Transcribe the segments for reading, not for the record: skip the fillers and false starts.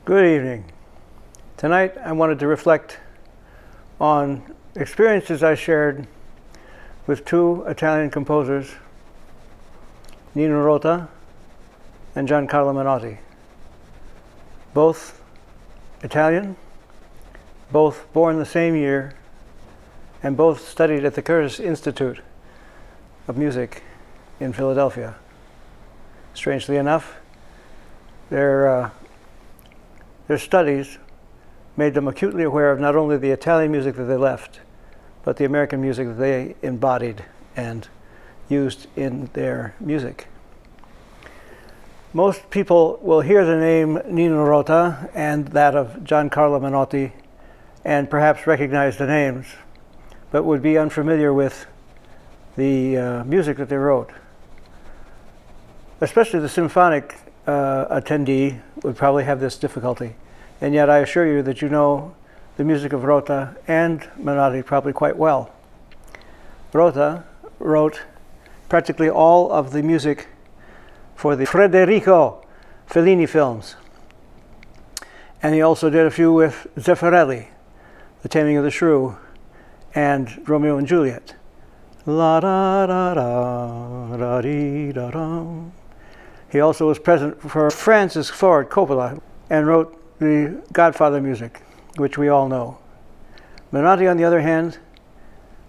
Good evening. Tonight I wanted to reflect on experiences I shared with two Italian composers, Nino Rota and Giancarlo Menotti. Both Italian, both born the same year, and both studied at the Curtis Institute of Music in Philadelphia. Strangely enough, their studies made them acutely aware of not only the Italian music that they left, but the American music that they embodied and used in their music. Most people will hear the name Nino Rota and that of Giancarlo Menotti and perhaps recognize the names, but would be unfamiliar with the music that they wrote. Especially the symphonic attendee would probably have this difficulty. And yet I assure you that you know the music of Rota and Menotti probably quite well. Rota wrote practically all of the music for the Federico Fellini films. And he also did a few with Zeffirelli, The Taming of the Shrew, and Romeo and Juliet. La da da da da dee da da. He also was present for Francis Ford Coppola and wrote the Godfather music, which we all know. Menotti, on the other hand,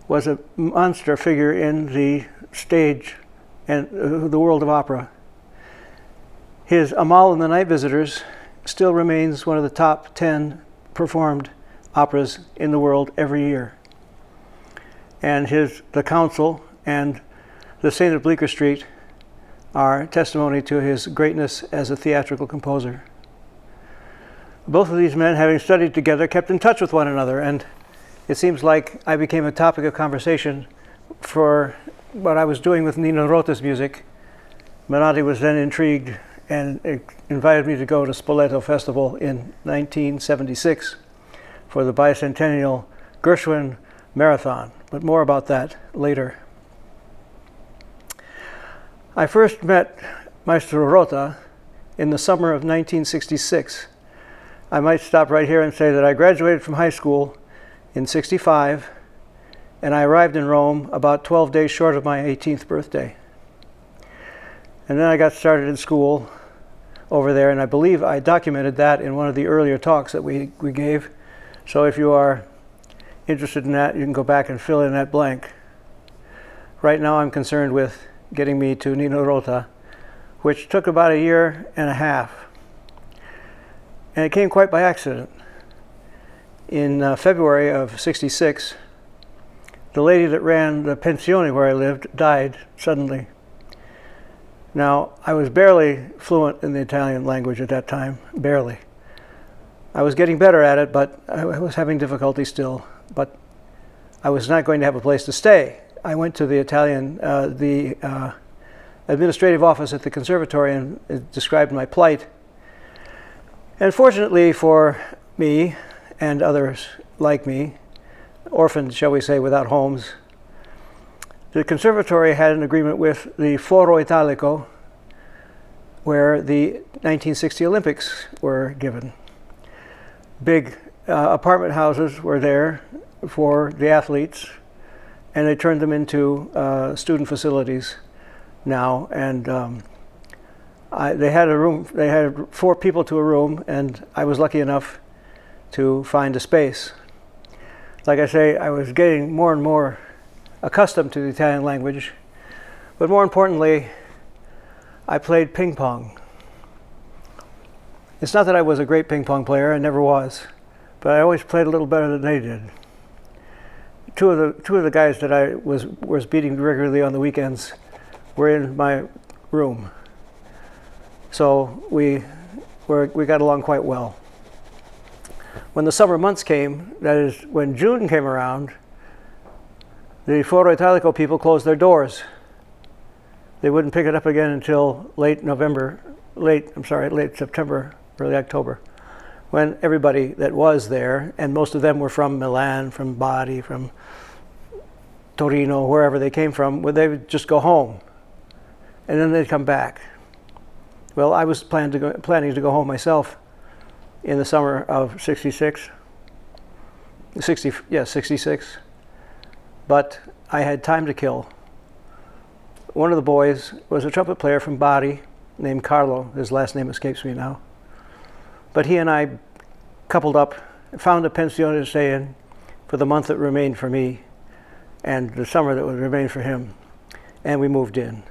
was a monster figure in the stage and the world of opera. His Amal and the Night Visitors still remains one of the top 10 performed operas in the world every year. And The Council and The Saint of Bleecker Street are testimony to his greatness as a theatrical composer. Both of these men, having studied together, kept in touch with one another, and it seems like I became a topic of conversation for what I was doing with Nino Rota's music. Menotti was then intrigued and invited me to go to Spoleto Festival in 1976 for the bicentennial Gershwin Marathon, but more about that later. I first met Maestro Rota in the summer of 1966. I might stop right here and say that I graduated from high school in '65, and I arrived in Rome about 12 days short of my 18th birthday. And then I got started in school over there, and I believe I documented that in one of the earlier talks that we gave. So if you are interested in that, you can go back and fill in that blank. Right now I'm concerned with getting me to Nino Rota, which took about a year and a half. And it came quite by accident. In February of '66, the lady that ran the pensione where I lived died suddenly. Now, I was barely fluent in the Italian language at that time, barely. I was getting better at it, but I was having difficulty still. But I was not going to have a place to stay. I went to the administrative office at the conservatory and described my plight. And fortunately for me and others like me, orphaned, shall we say, without homes, the conservatory had an agreement with the Foro Italico, where the 1960 Olympics were given. Big apartment houses were there for the athletes, and they turned them into student facilities now. And they had a room. They had 4 people to a room, and I was lucky enough to find a space. Like I say, I was getting more and more accustomed to the Italian language, but more importantly, I played ping pong. It's not that I was a great ping pong player, I never was, but I always played a little better than they did. Two of the guys that I was beating regularly on the weekends were in my room, so we got along quite well. When the summer months came, that is, when June came around, the Foro Italico people closed their doors. They wouldn't pick it up again until late September, early October, when everybody that was there, and most of them were from Milan, from Bari, from Torino, wherever they came from, they would just go home, and then they'd come back. Well, I was planning to go home myself, in the summer of 66. 66. But I had time to kill. One of the boys was a trumpet player from Bari named Carlo. His last name escapes me now. But he and I coupled up, found a pensione to stay in for the month that remained for me and the summer that would remain for him. And we moved in.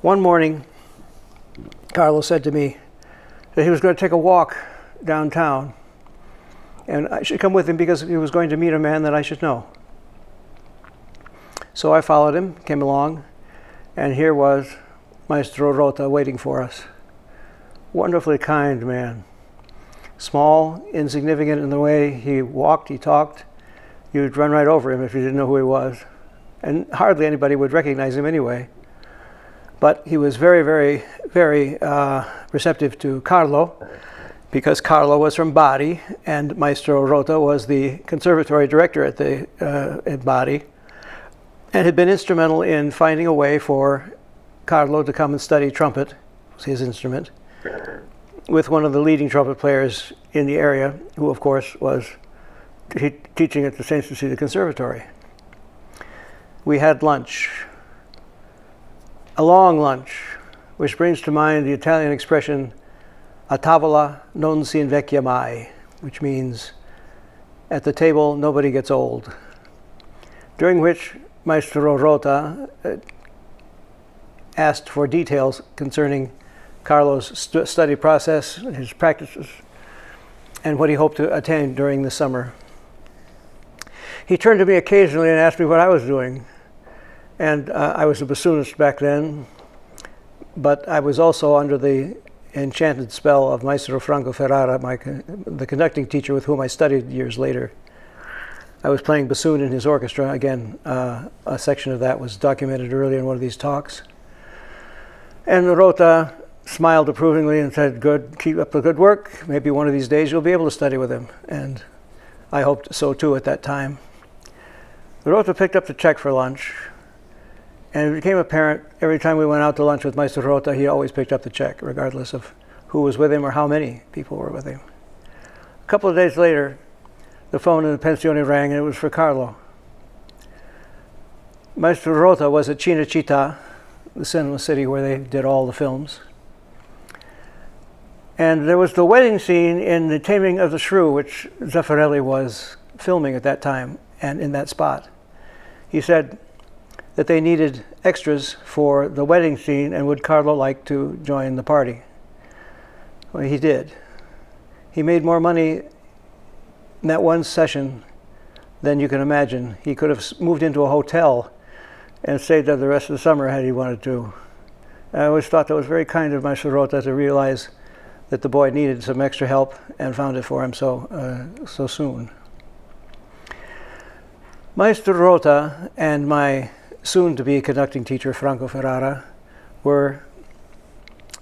One morning, Carlo said to me that he was going to take a walk downtown and I should come with him because he was going to meet a man that I should know. So I followed him, came along, and here was Maestro Rota waiting for us. Wonderfully kind man. Small, insignificant in the way he walked, he talked. You'd run right over him if you didn't know who he was. And hardly anybody would recognize him anyway. But he was very, very, very receptive to Carlo, because Carlo was from Bari, and Maestro Rota was the conservatory director at Bari, and had been instrumental in finding a way for Carlo to come and study trumpet, was his instrument, with one of the leading trumpet players in the area, who of course was teaching at the St. Cecilia Conservatory. We had lunch, a long lunch, which brings to mind the Italian expression "a tavola non si invecchia mai," which means at the table nobody gets old, during which Maestro Rota asked for details concerning Carlo's study process, his practices, and what he hoped to attain during the summer. He turned to me occasionally and asked me what I was doing. And I was a bassoonist back then, but I was also under the enchanted spell of Maestro Franco Ferrara, the conducting teacher with whom I studied years later. I was playing bassoon in his orchestra. Again, a section of that was documented earlier in one of these talks. And Rota smiled approvingly and said, "Good, keep up the good work. Maybe one of these days you'll be able to study with him." And I hoped so too at that time. Rota picked up the check for lunch, and it became apparent every time we went out to lunch with Maestro Rota, he always picked up the check, regardless of who was with him or how many people were with him. A couple of days later, the phone in the pensione rang, and it was for Carlo. Maestro Rota was at Cinecittà, the cinema city where they did all the films. And there was the wedding scene in The Taming of the Shrew, which Zeffirelli was filming at that time and in that spot. He said that they needed extras for the wedding scene, and would Carlo like to join the party? Well, he did. He made more money in that one session than you can imagine. He could have moved into a hotel and stayed there the rest of the summer had he wanted to. I always thought that was very kind of Maestro Rota to realize that the boy needed some extra help and found it for him so soon. Maestro Rota and my soon-to-be conducting teacher, Franco Ferrara, were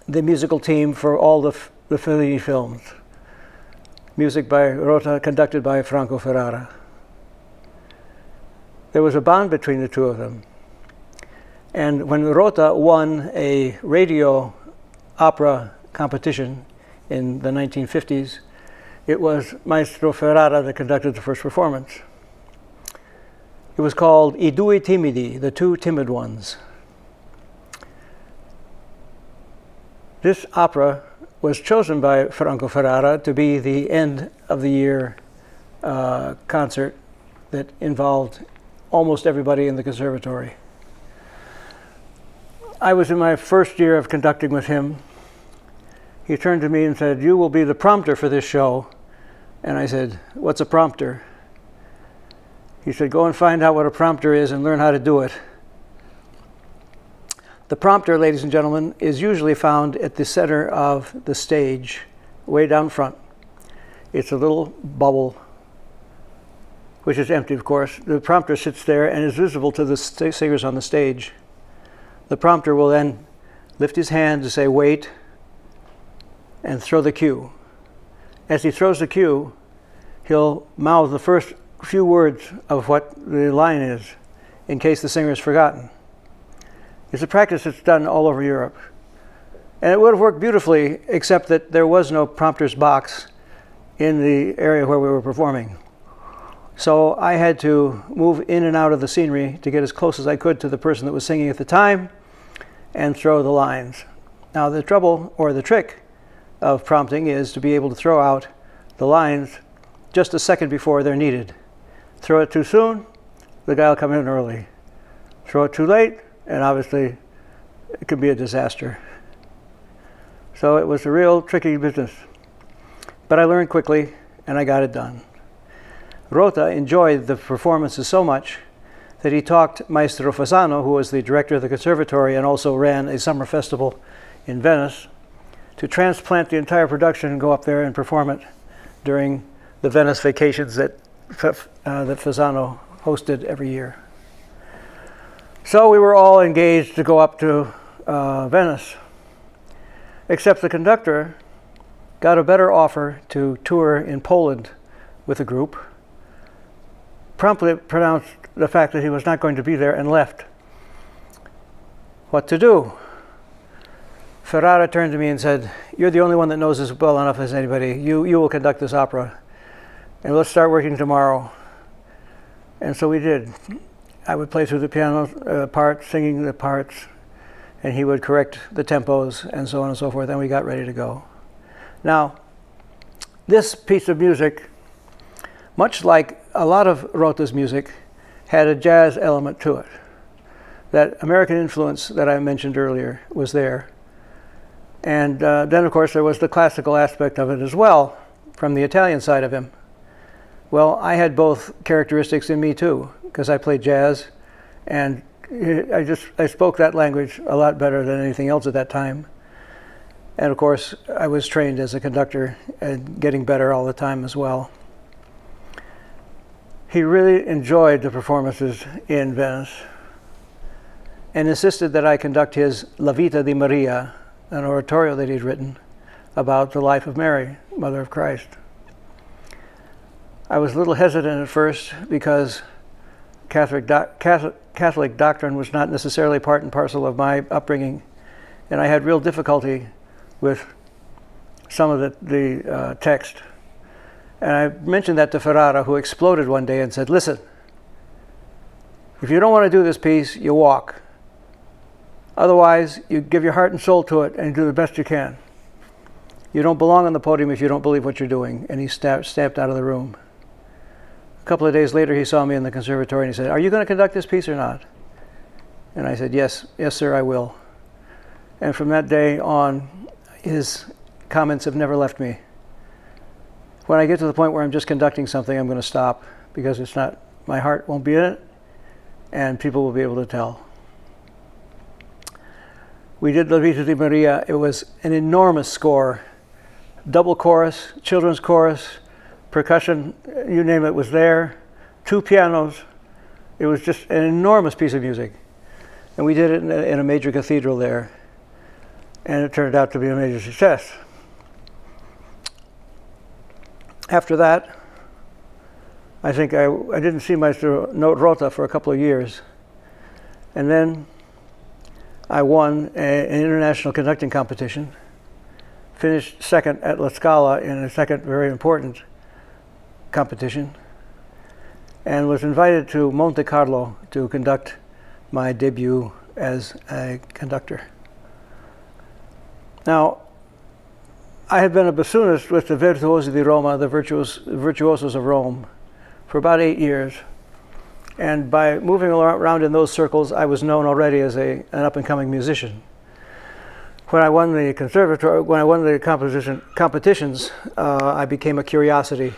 the musical team for all the Fellini films. Music by Rota, conducted by Franco Ferrara. There was a bond between the two of them. And when Rota won a radio opera competition in the 1950s, it was Maestro Ferrara that conducted the first performance. It was called I due timidi, the two timid ones. This opera was chosen by Franco Ferrara to be the end of the year concert that involved almost everybody in the conservatory. I was in my first year of conducting with him. He turned to me and said, "You will be the prompter for this show." And I said, "What's a prompter?" He said, "Go and find out what a prompter is and learn how to do it." The prompter, ladies and gentlemen, is usually found at the center of the stage, way down front. It's a little bubble, which is empty, of course. The prompter sits there and is visible to the singers on the stage. The prompter will then lift his hand to say, "Wait," and throw the cue. As he throws the cue, he'll mouth the first few words of what the line is, in case the singer is forgotten. It's a practice that's done all over Europe. And it would have worked beautifully, except that there was no prompter's box in the area where we were performing. So I had to move in and out of the scenery to get as close as I could to the person that was singing at the time and throw the lines. Now the trouble, or the trick, of prompting is to be able to throw out the lines just a second before they're needed. Throw it too soon, the guy will come in early. Throw it too late, and obviously it could be a disaster. So it was a real tricky business. But I learned quickly, and I got it done. Rota enjoyed the performances so much that he talked Maestro Fasano, who was the director of the conservatory and also ran a summer festival in Venice, to transplant the entire production and go up there and perform it during the Venice vacations that Fasano hosted every year. So we were all engaged to go up to Venice, except the conductor got a better offer to tour in Poland with a group, promptly pronounced the fact that he was not going to be there, and left. What to do? Ferrara turned to me and said, "You're the only one that knows this well enough as anybody. You will conduct this opera, and let's start working tomorrow." And so we did. I would play through the piano parts, singing the parts, and he would correct the tempos and so on and so forth, and we got ready to go. Now, this piece of music, much like a lot of Rota's music, had a jazz element to it. That American influence that I mentioned earlier was there. And then, of course, there was the classical aspect of it as well, from the Italian side of him. Well, I had both characteristics in me too, because I played jazz, and I spoke that language a lot better than anything else at that time. And of course, I was trained as a conductor and getting better all the time as well. He really enjoyed the performances in Venice and insisted that I conduct his La Vita di Maria, an oratorio that he'd written about the life of Mary, Mother of Christ. I was a little hesitant at first because Catholic doctrine was not necessarily part and parcel of my upbringing, and I had real difficulty with some of the text. And I mentioned that to Ferrara, who exploded one day and said, "Listen, if you don't want to do this piece, you walk. Otherwise, you give your heart and soul to it and do the best you can. You don't belong on the podium if you don't believe what you're doing." And he stamped out of the room. A couple of days later, he saw me in the conservatory and he said, "Are you going to conduct this piece or not?" And I said, yes, sir, I will." And from that day on, his comments have never left me. When I get to the point where I'm just conducting something, I'm going to stop, because it's not, my heart won't be in it, and people will be able to tell. We did La Vita di Maria. It was an enormous score. Double chorus, children's chorus, percussion, you name it was there. 2 pianos. It was just an enormous piece of music. And we did it in a major cathedral there. And it turned out to be a major success. After that, I think I didn't see Maestro Rota for a couple of years. And then I won an international conducting competition, finished second at La Scala in a second very important competition, and was invited to Monte Carlo to conduct my debut as a conductor. Now, I had been a bassoonist with the Virtuosi di Roma, the virtuosos of Rome, for about 8 years. And by moving around in those circles, I was known already as an up-and-coming musician. When I won the conservatory, when I won the competitions, I became a curiosity.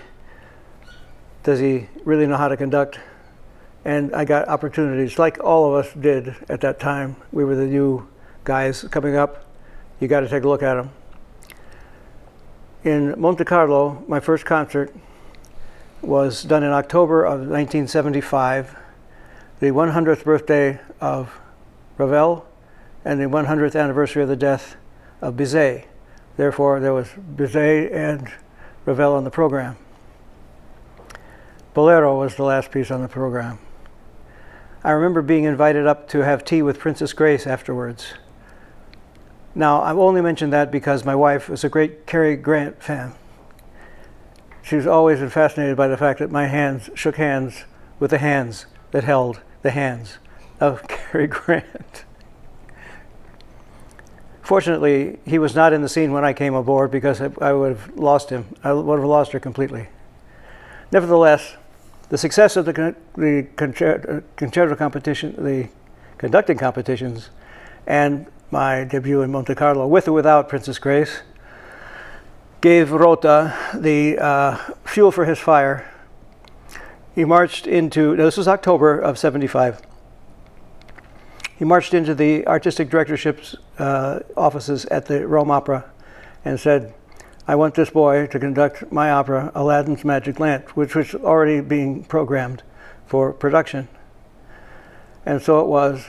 Does he really know how to conduct? And I got opportunities, like all of us did at that time. We were the new guys coming up. You got to take a look at them. In Monte Carlo, my first concert was done in October of 1975, the 100th birthday of Ravel and the 100th anniversary of the death of Bizet. Therefore, there was Bizet and Ravel on the program. Bolero was the last piece on the program. I remember being invited up to have tea with Princess Grace afterwards. Now, I've only mentioned that because my wife was a great Cary Grant fan. She was always fascinated by the fact that my hands shook hands with the hands that held the hands of Cary Grant. Fortunately, he was not in the scene when I came aboard because I would have lost him. I would have lost her completely. Nevertheless, the success of the concerto competition, the conducting competitions, and my debut in Monte Carlo, with or without Princess Grace, gave Rota the fuel for his fire. He marched into, this was October of '75. He marched into the artistic directorship's offices at the Rome Opera and said, I want this boy to conduct my opera, Aladdin's Magic Lamp, which was already being programmed for production. And so it was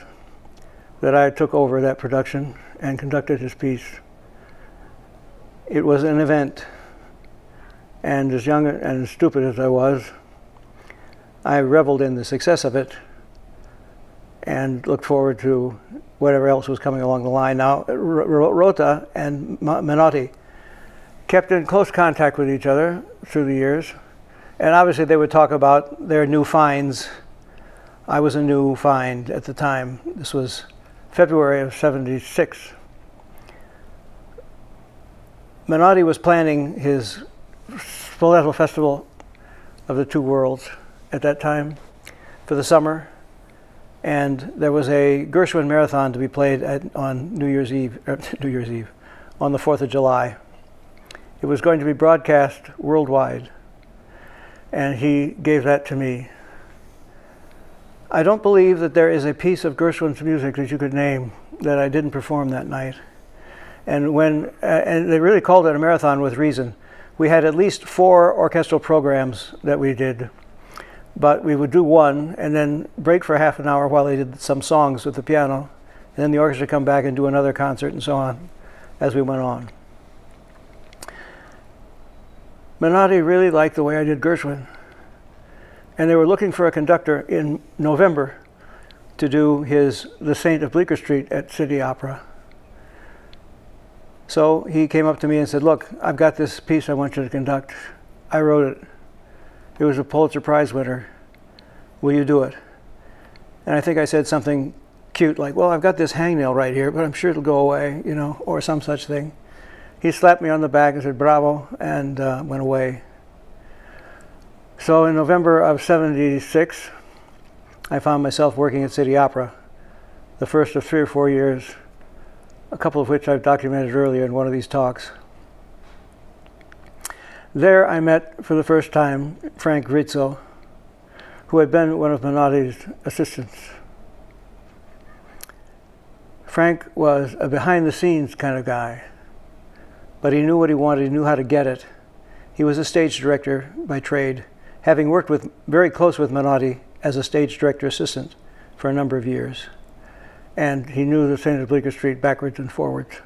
that I took over that production and conducted his piece. It was an event, and as young and stupid as I was, I reveled in the success of it and looked forward to whatever else was coming along the line. Now, Rota and Menotti kept in close contact with each other through the years, and obviously they would talk about their new finds. I was a new find at the time. This was February of '76. Menotti was planning his Spoleto Festival of the Two Worlds at that time for the summer, and there was a Gershwin marathon to be played on New Year's Eve, on the 4th of July. It was going to be broadcast worldwide, and he gave that to me. I don't believe that there is a piece of Gershwin's music that you could name that I didn't perform that night. And and they really called it a marathon with reason. We had at least 4 orchestral programs that we did, but we would do one and then break for half an hour while they did some songs with the piano, and then the orchestra come back and do another concert and so on as we went on. Menotti really liked the way I did Gershwin, and they were looking for a conductor in November to do The Saint of Bleecker Street at City Opera. So he came up to me and said, look, I've got this piece I want you to conduct. I wrote it. It was a Pulitzer Prize winner. Will you do it? And I think I said something cute like, well, I've got this hangnail right here, but I'm sure it'll go away, or some such thing. He slapped me on the back and said, bravo, and went away. So in November of '76, I found myself working at City Opera, the first of 3 or 4 years, a couple of which I've documented earlier in one of these talks. There I met for the first time Frank Rizzo, who had been one of Menotti's assistants. Frank was a behind-the-scenes kind of guy, but he knew what he wanted, he knew how to get it. He was a stage director by trade, having worked very close with Menotti as a stage director assistant for a number of years. And he knew the Saint of Bleecker Street backwards and forwards.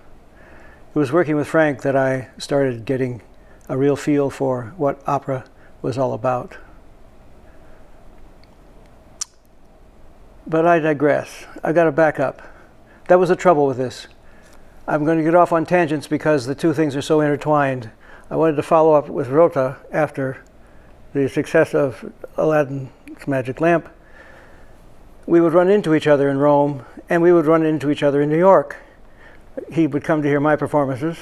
It was working with Frank that I started getting a real feel for what opera was all about. But I digress. I've got to back up. That was the trouble with this. I'm going to get off on tangents because the two things are so intertwined. I wanted to follow up with Rota after the success of Aladdin's Magic Lamp. We would run into each other in Rome, and we would run into each other in New York. He would come to hear my performances,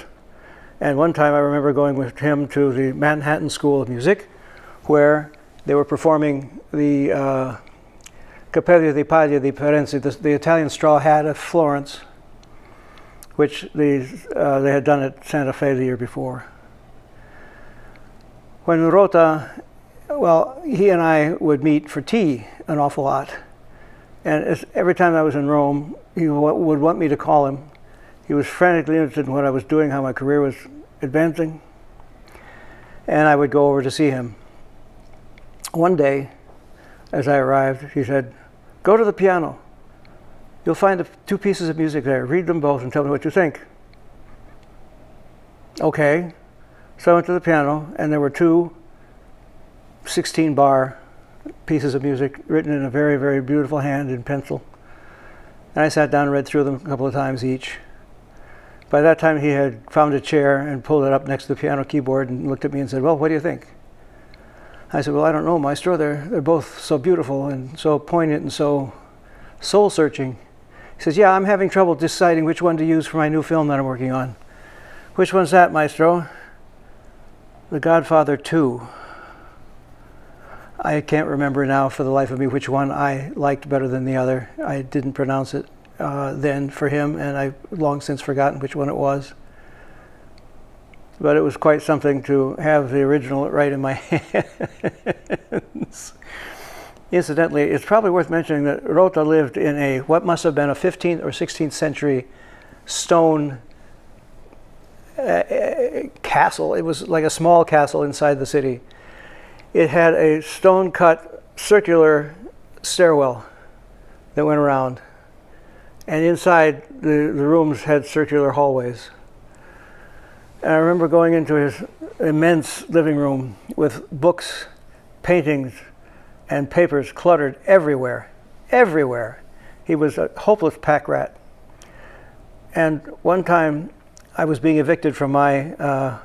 and one time I remember going with him to the Manhattan School of Music, where they were performing the Capelli di Paglia di Firenze, the Italian straw hat of Florence, which they had done at Santa Fe the year before. When Rota, well, he and I would meet for tea an awful lot. And every time I was in Rome, he would want me to call him. He was frantically interested in what I was doing, how my career was advancing. And I would go over to see him. One day, as I arrived, he said, go to the piano. You'll find the 2 pieces of music there. Read them both and tell me what you think. Okay. So I went to the piano, and there were 2 16-bar pieces of music written in a very, very beautiful hand in pencil. And I sat down and read through them a couple of times each. By that time, he had found a chair and pulled it up next to the piano keyboard and looked at me and said, "Well, what do you think?" I said, "Well, I don't know, Maestro. They're both so beautiful and so poignant and so soul-searching." He says, "Yeah, I'm having trouble deciding which one to use for my new film that I'm working on." "Which one's that, Maestro?" "The Godfather 2. I can't remember now for the life of me which one I liked better than the other. I didn't pronounce it then for him, and I've long since forgotten which one it was. But it was quite something to have the original right in my hands. Incidentally, it's probably worth mentioning that Rota lived in what must have been a 15th or 16th century stone castle. It was like a small castle inside the city. It had a stone-cut circular stairwell that went around. And inside, the rooms had circular hallways. And I remember going into his immense living room with books, paintings, and papers cluttered everywhere, everywhere. He was a hopeless pack rat. And one time, I was being evicted from my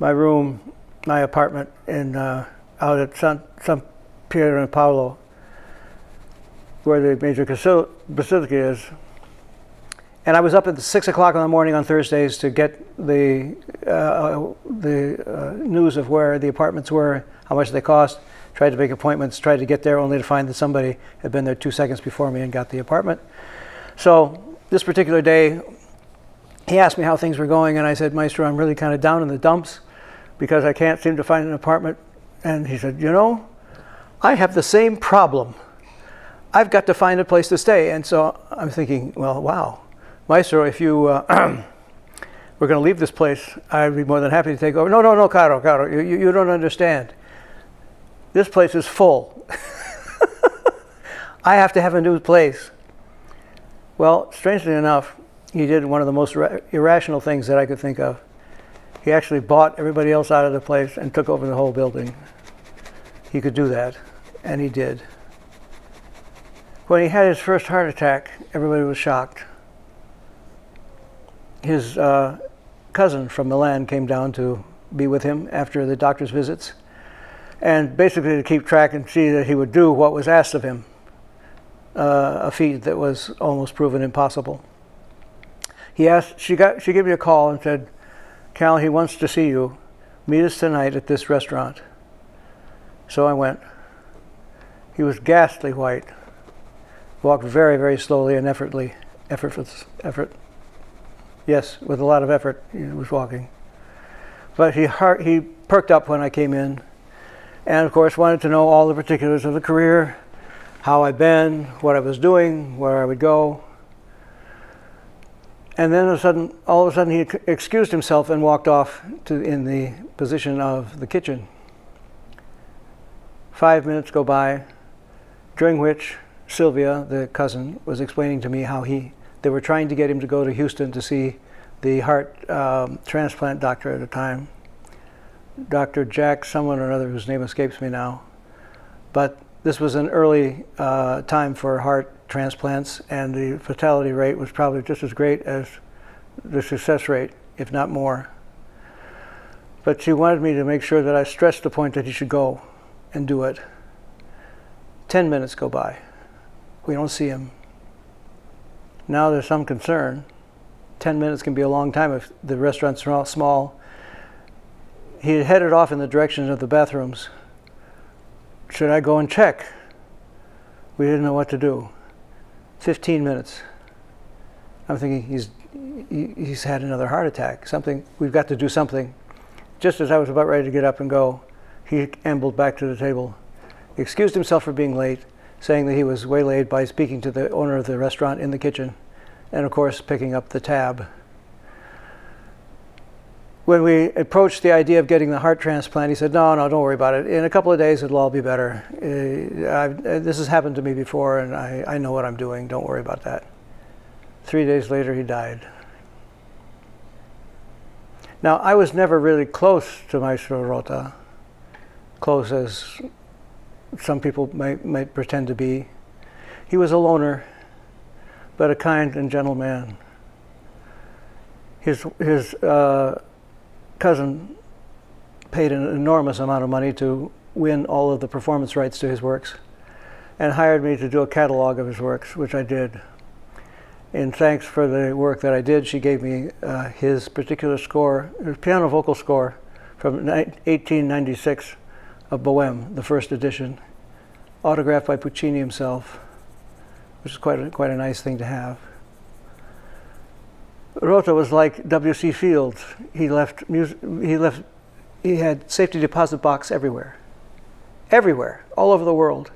room, my apartment out at San Piero and Paolo, where the major basilica is. And I was up at 6 o'clock in the morning on Thursdays to get the news of where the apartments were, how much they cost, tried to make appointments, tried to get there only to find that somebody had been there 2 seconds before me and got the apartment. So this particular day, he asked me how things were going, and I said, "Maestro, I'm really kind of down in the dumps because I can't seem to find an apartment." And he said, "You know, I have the same problem. I've got to find a place to stay." And so I'm thinking, well, wow, Maestro, if you were going to leave this place, I'd be more than happy to take over. No, Caro, you don't understand. This place is full. I have to have a new place. Well, strangely enough, he did one of the most irrational things that I could think of. He actually bought everybody else out of the place and took over the whole building. He could do that, and he did. When he had his first heart attack, everybody was shocked. His cousin from Milan came down to be with him after the doctor's visits, and basically to keep track and see that he would do what was asked of him, a feat that was almost proven impossible. She gave me a call and said, "Cal, he wants to see you. Meet us tonight at this restaurant." So I went. He was ghastly white, walked very, very slowly and Yes, with a lot of effort he was walking. But he perked up when I came in, and of course wanted to know all the particulars of the career, how I'd been, what I was doing, where I would go. And then all of a sudden he excused himself and walked off in the position of the kitchen. 5 minutes go by, during which Sylvia, the cousin, was explaining to me how they were trying to get him to go to Houston to see the heart transplant doctor at the time, Dr. Jack someone or another whose name escapes me now. But this was an early time for heart transplants, and the fatality rate was probably just as great as the success rate, if not more. But she wanted me to make sure that I stressed the point that he should go and do it. 10 minutes go by. We don't see him. Now there's some concern. 10 minutes can be a long time if the restaurants are all small. He had headed off in the direction of the bathrooms. Should I go and check? We didn't know what to do. 15 minutes. I'm thinking he's had another heart attack. We've got to do something. Just as I was about ready to get up and go, he ambled back to the table, excused himself for being late, saying that he was waylaid by speaking to the owner of the restaurant in the kitchen, and of course picking up the tab. When we approached the idea of getting the heart transplant, he said, no, don't worry about it. In a couple of days, it'll all be better. This has happened to me before, and I know what I'm doing. Don't worry about that. 3 days later, he died. Now, I was never really close to Maestro Rota, close as some people might pretend to be. He was a loner, but a kind and gentle man. His cousin paid an enormous amount of money to win all of the performance rights to his works and hired me to do a catalog of his works, which I did. In thanks for the work that I did, she gave me his particular score, his piano vocal score from 1896 of Bohème, the first edition, autographed by Puccini himself, which is quite a nice thing to have. Rota was like W.C. Fields. He had safety deposit box everywhere, all over the world.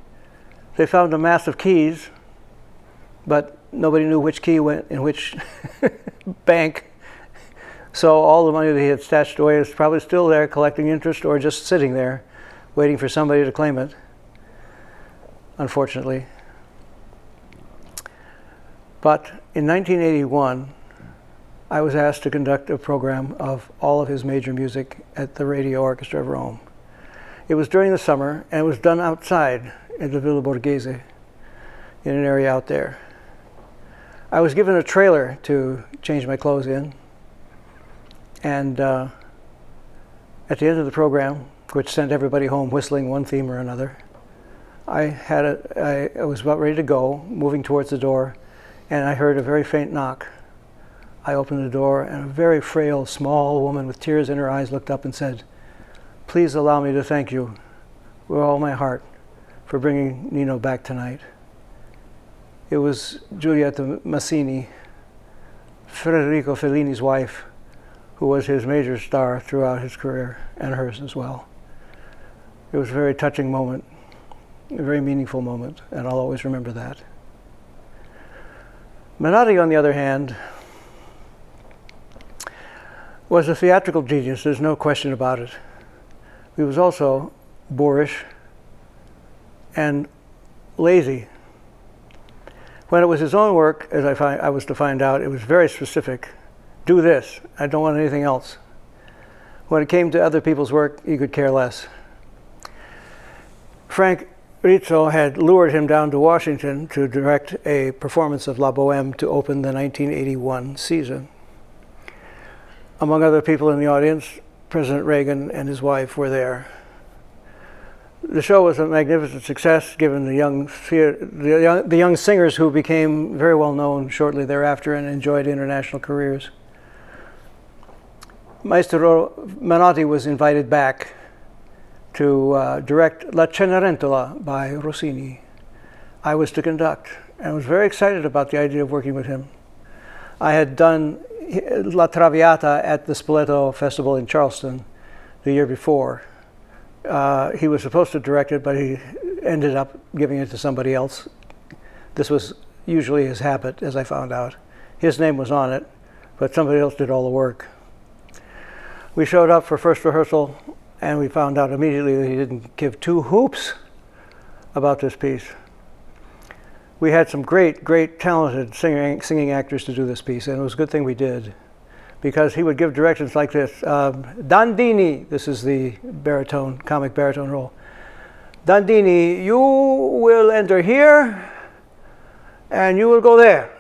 They found a mass of keys, but nobody knew which key went in which bank. So all the money that he had stashed away is probably still there, collecting interest, or just sitting there, waiting for somebody to claim it, unfortunately. But in 1981, I was asked to conduct a program of all of his major music at the Radio Orchestra of Rome. It was during the summer, and it was done outside at the Villa Borghese, in an area out there. I was given a trailer to change my clothes in, and at the end of the program, which sent everybody home whistling one theme or another, I was about ready to go, moving towards the door, and I heard a very faint knock. I opened the door, and a very frail, small woman with tears in her eyes looked up and said, "Please allow me to thank you with all my heart for bringing Nino back tonight." It was Giulietta Massini, Federico Fellini's wife, who was his major star throughout his career, and hers as well. It was a very touching moment, a very meaningful moment, and I'll always remember that. Menotti, on the other hand, was a theatrical genius, there's no question about it. He was also boorish and lazy. When it was his own work, as I was to find out, it was very specific. Do this, I don't want anything else. When it came to other people's work, he could care less. Frank Rizzo had lured him down to Washington to direct a performance of La Bohème to open the 1981 season. Among other people in the audience, President Reagan and his wife were there. The show was a magnificent success, given the young singers who became very well known shortly thereafter and enjoyed international careers. Maestro Menotti was invited back to direct La Cenerentola by Rossini. I was to conduct, and was very excited about the idea of working with him. I had done La Traviata at the Spoleto Festival in Charleston the year before. He was supposed to direct it, but he ended up giving it to somebody else. This was usually his habit, as I found out. His name was on it, but somebody else did all the work. We showed up for first rehearsal, and we found out immediately that he didn't give two hoops about this piece. We had some great, talented singing actors to do this piece, and it was a good thing we did, because he would give directions like this. Dandini, this is the baritone, comic baritone role. Dandini, you will enter here, and you will go there.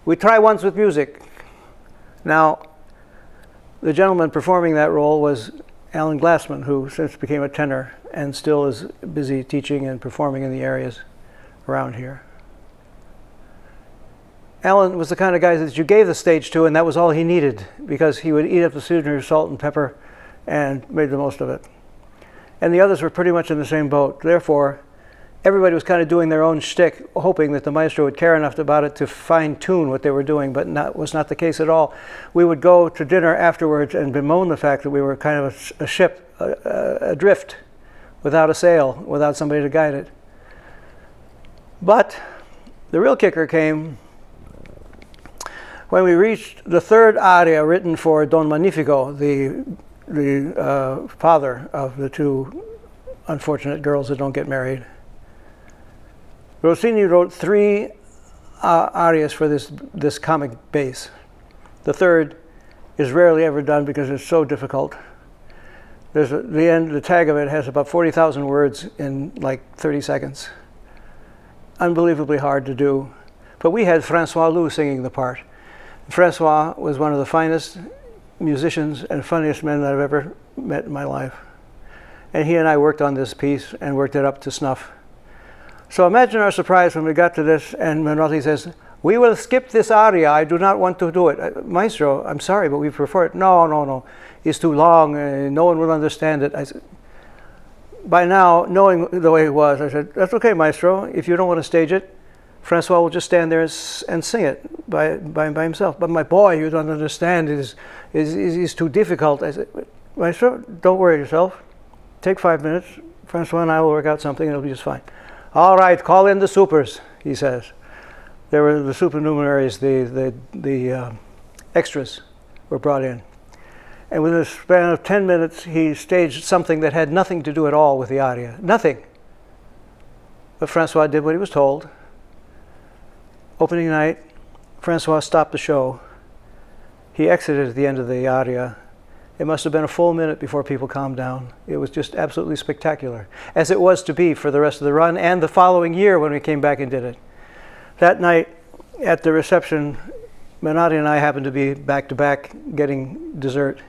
We try once with music. Now, the gentleman performing that role was Alan Glassman, who since became a tenor and still is busy teaching and performing in the areas around here. Alan was the kind of guy that you gave the stage to, and that was all he needed, because he would eat up the scenery, salt and pepper, and made the most of it. And the others were pretty much in the same boat. Therefore, everybody was kind of doing their own shtick, hoping that the maestro would care enough about it to fine-tune what they were doing, but was not the case at all. We would go to dinner afterwards and bemoan the fact that we were kind of a ship adrift, without a sail, without somebody to guide it. But the real kicker came when we reached the third aria written for Don Magnifico, the father of the two unfortunate girls that don't get married. Rossini wrote three arias for this comic base. The third is rarely ever done because it's so difficult. The tag of it has about 40,000 words in like 30 seconds. Unbelievably hard to do. But we had Francois Lou singing the part. Francois was one of the finest musicians and funniest men that I've ever met in my life. And he and I worked on this piece and worked it up to snuff. So imagine our surprise when we got to this and Menotti says, "We will skip this aria, I do not want to do it." "Maestro, I'm sorry, but we prefer it." No. It's too long, no one will understand it. I said, by now, knowing the way it was, I said, "That's okay, Maestro. If you don't want to stage it, Francois will just stand there and sing it by himself." "But my boy, you don't understand. It's too difficult." I said, "Maestro, don't worry yourself. Take 5 minutes. Francois and I will work out something and it'll be just fine." "All right, call in the supers," he says. There were the supernumeraries, the extras were brought in. And within a span of 10 minutes, he staged something that had nothing to do at all with the aria. Nothing. But Francois did what he was told. Opening night, Francois stopped the show. He exited at the end of the aria. It must have been a full minute before people calmed down. It was just absolutely spectacular, as it was to be for the rest of the run and the following year when we came back and did it. That night at the reception, Menotti and I happened to be back-to-back getting dessert.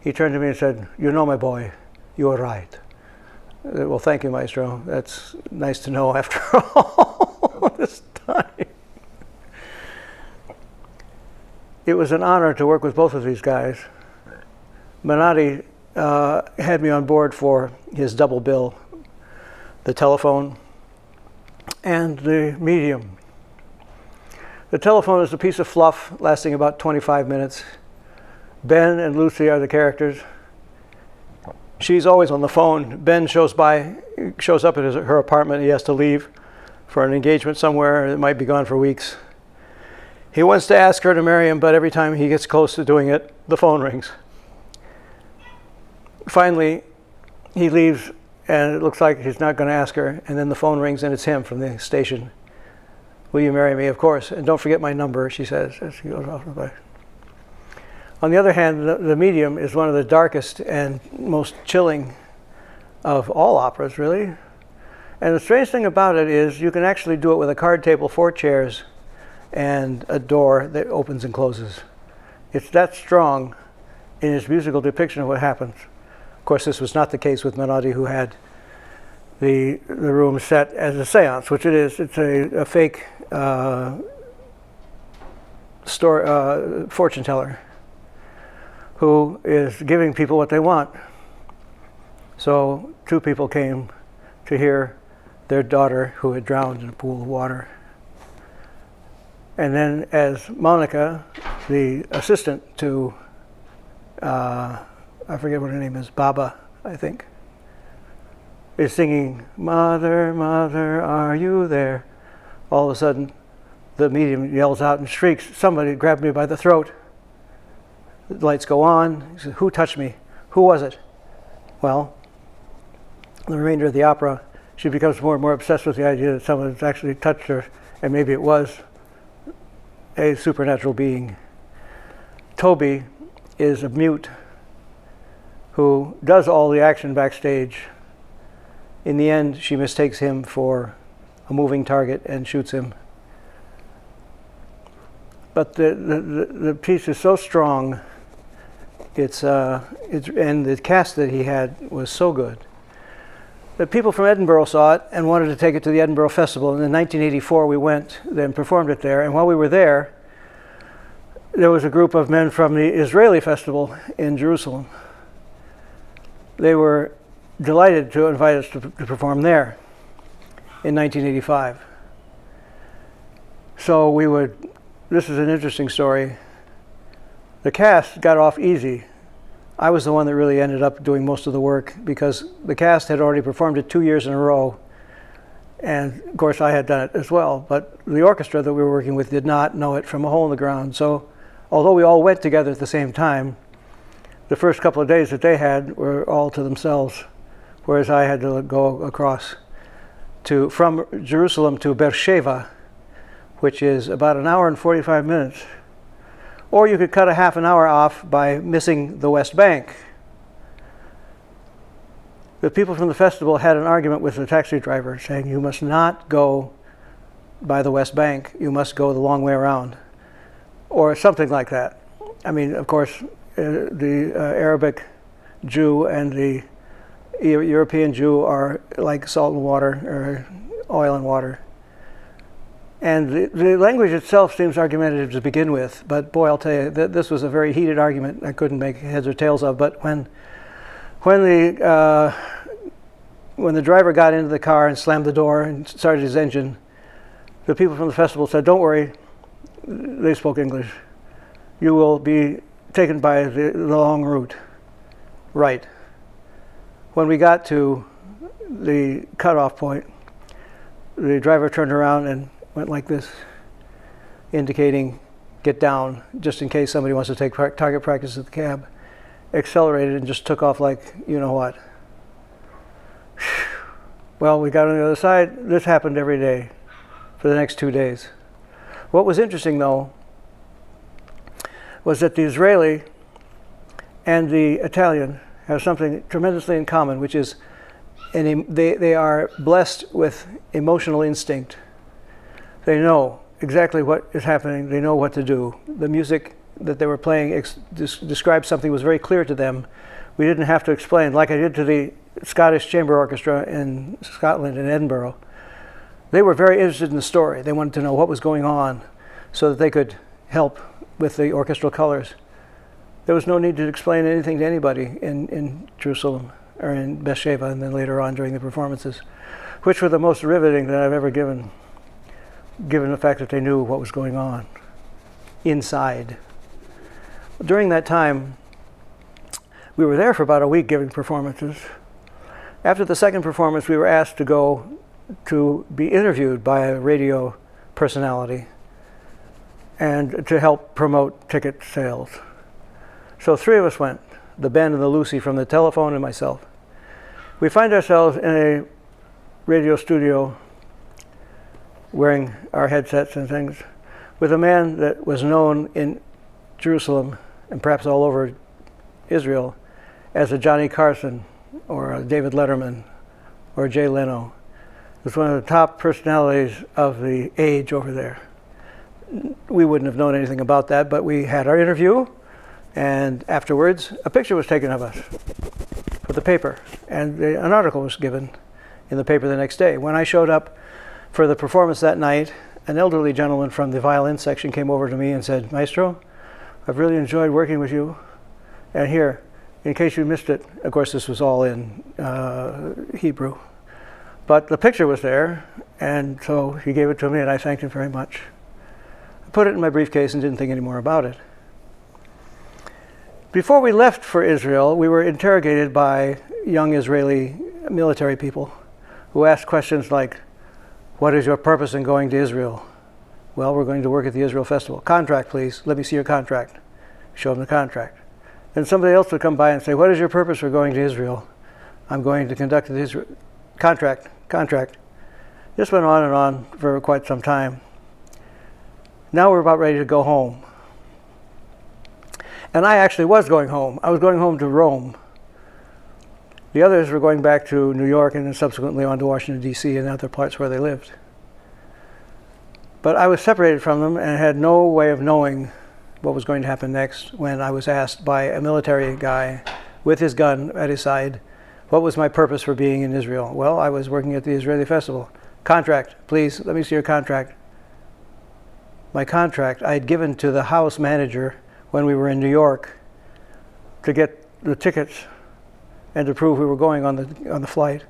He turned to me and said, "You know, my boy, you are right." "Well, thank you, Maestro. That's nice to know after all this time." It was an honor to work with both of these guys. Menotti had me on board for his double bill, the telephone and the medium. The telephone is a piece of fluff lasting about 25 minutes. Ben and Lucy are the characters. She's always on the phone. Ben shows up at her apartment. He has to leave for an engagement somewhere. It might be gone for weeks. He wants to ask her to marry him, but every time he gets close to doing it, the phone rings. Finally, he leaves, and it looks like he's not going to ask her, and then the phone rings, and it's him from the station. "Will you marry me?" "Of course. And don't forget my number," she says as she goes off the way. On the other hand, the medium is one of the darkest and most chilling of all operas, really. And the strange thing about it is you can actually do it with a card table, 4 chairs, and a door that opens and closes. It's that strong in its musical depiction of what happens. Of course, this was not the case with Menotti, who had the room set as a seance, which it is. It's a fake fortune teller who is giving people what they want. So 2 people came to hear their daughter who had drowned in a pool of water. And then as Monica, the assistant to, I forget what her name is, Baba, I think, is singing, "Mother, Mother, are you there?" All of a sudden, the medium yells out and shrieks, "Somebody grabbed me by the throat." The lights go on. He says, "Who touched me? Who was it?" Well, the remainder of the opera, she becomes more and more obsessed with the idea that someone has actually touched her, and maybe it was a supernatural being. Toby is a mute who does all the action backstage. In the end, she mistakes him for a moving target and shoots him. But the piece is so strong. And the cast that he had was so good. The people from Edinburgh saw it and wanted to take it to the Edinburgh Festival. And in 1984, we went and performed it there. And while we were there was a group of men from the Israeli festival in Jerusalem. They were delighted to invite us to perform there in 1985. So this is an interesting story. The cast got off easy. I was the one that really ended up doing most of the work because the cast had already performed it 2 years in a row. And of course I had done it as well, but the orchestra that we were working with did not know it from a hole in the ground. So although we all went together at the same time, the first couple of days that they had were all to themselves, whereas I had to go across from Jerusalem to Beersheba, which is about an hour and 45 minutes. Or you could cut a half an hour off by missing the West Bank. The people from the festival had an argument with the taxi driver saying, "You must not go by the West Bank, you must go the long way around." or something like that. I mean, of course, the Arabic Jew and the European Jew are like salt and water, or oil and water. And the language itself seems argumentative to begin with, but boy, I'll tell you, this was a very heated argument I couldn't make heads or tails of. But when the driver got into the car and slammed the door and started his engine, the people from the festival said, "Don't worry," they spoke English, "you will be taken by the long route." Right. When we got to the cutoff point, the driver turned around and went like this, indicating get down, just in case somebody wants to take target practice at the cab. Accelerated and just took off like you know what. Well, we got on the other side. This happened every day for the next 2 days. What was interesting, though, was that the Israeli and the Italian have something tremendously in common, which is they are blessed with emotional instinct. They know exactly what is happening. They know what to do. The music that they were playing described something was very clear to them. We didn't have to explain, like I did to the Scottish Chamber Orchestra in Scotland, in Edinburgh. They were very interested in the story. They wanted to know what was going on so that they could help with the orchestral colors. There was no need to explain anything to anybody in Jerusalem or in Beersheba, and then later on during the performances, which were the most riveting that I've ever given the fact that they knew what was going on inside. During that time, we were there for about a week giving performances. After the second performance, we were asked to go to be interviewed by a radio personality and to help promote ticket sales. So 3 of us went, the Ben and the Lucy from the telephone and myself. We find ourselves in a radio studio wearing our headsets and things with a man that was known in Jerusalem and perhaps all over Israel as a Johnny Carson or a David Letterman or Jay Leno. He was one of the top personalities of the age over there. We wouldn't have known anything about that, but we had our interview, and afterwards a picture was taken of us for the paper, and an article was given in the paper the next day. When I showed up for the performance that night, an elderly gentleman from the violin section came over to me and said, "Maestro, I've really enjoyed working with you. And here, in case you missed it," of course this was all in Hebrew, but the picture was there, and so he gave it to me and I thanked him very much. I put it in my briefcase and didn't think any more about it. Before we left for Israel, we were interrogated by young Israeli military people who asked questions like, "What is your purpose in going to Israel?" "Well, we're going to work at the Israel Festival." "Contract, please. Let me see your contract." Show them the contract. Then somebody else would come by and say, "What is your purpose for going to Israel?" "I'm going to conduct the Israel contract." This went on and on for quite some time. Now we're about ready to go home. And I actually was going home. I was going home to Rome. The others were going back to New York and then subsequently on to Washington, D.C. and other parts where they lived. But I was separated from them and had no way of knowing what was going to happen next when I was asked by a military guy with his gun at his side, what was my purpose for being in Israel? "Well, I was working at the Israeli Festival." "Contract, please. Let me see your contract." My contract I had given to the house manager when we were in New York to get the tickets and to prove we were going on the flight.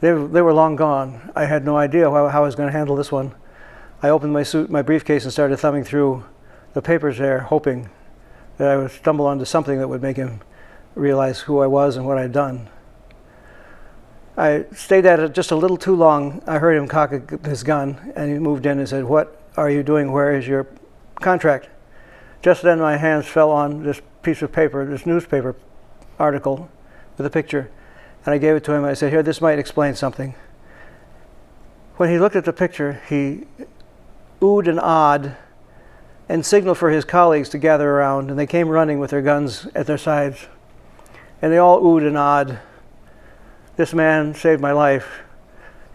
They were long gone. I had no idea how I was going to handle this one. I opened my briefcase and started thumbing through the papers there, hoping that I would stumble onto something that would make him realize who I was and what I'd done. I stayed at it just a little too long. I heard him cock his gun, and he moved in and said, "What are you doing? Where is your contract?" Just then my hands fell on this piece of paper, this newspaper article with a picture, and I gave it to him. I said, "Here, this might explain something." When he looked at the picture, he oohed and ahed and signaled for his colleagues to gather around, and they came running with their guns at their sides, and they all oohed and ahed. This man saved my life.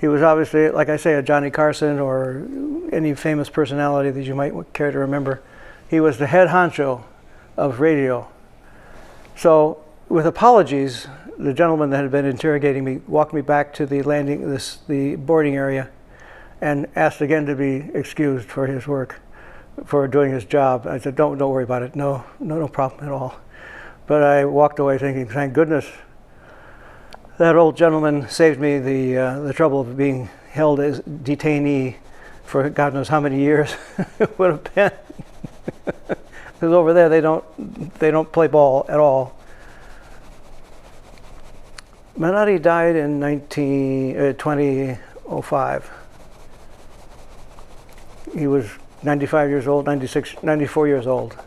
He was obviously, like I say, a Johnny Carson or any famous personality that you might care to remember. He was the head honcho of radio. So, with apologies, the gentleman that had been interrogating me walked me back to the boarding area, and asked again to be excused for his work, for doing his job. I said, don't worry about it. No problem at all. But I walked away thinking, thank goodness that old gentleman saved me the trouble of being held as detainee for God knows how many years it would have been. Because over there they don't play ball at all. Menotti died in 2005. He was 95 years old, 94 years old.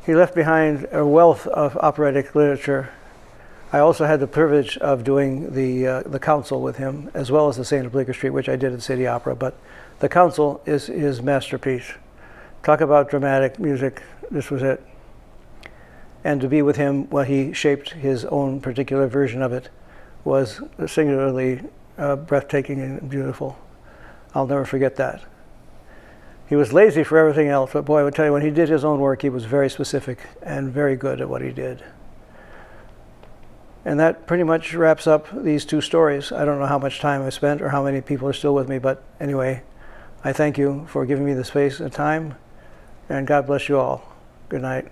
He left behind a wealth of operatic literature. I also had the privilege of doing the council with him, as well as the St. of Bleecker Street, which I did at City Opera. But the council is his masterpiece. Talk about dramatic music. This was it. And to be with him while he shaped his own particular version of it was singularly breathtaking and beautiful. I'll never forget that. He was lazy for everything else, but boy, I would tell you, when he did his own work, he was very specific and very good at what he did. And that pretty much wraps up these two stories. I don't know how much time I spent or how many people are still with me, but anyway, I thank you for giving me the space and time, and God bless you all. Good night.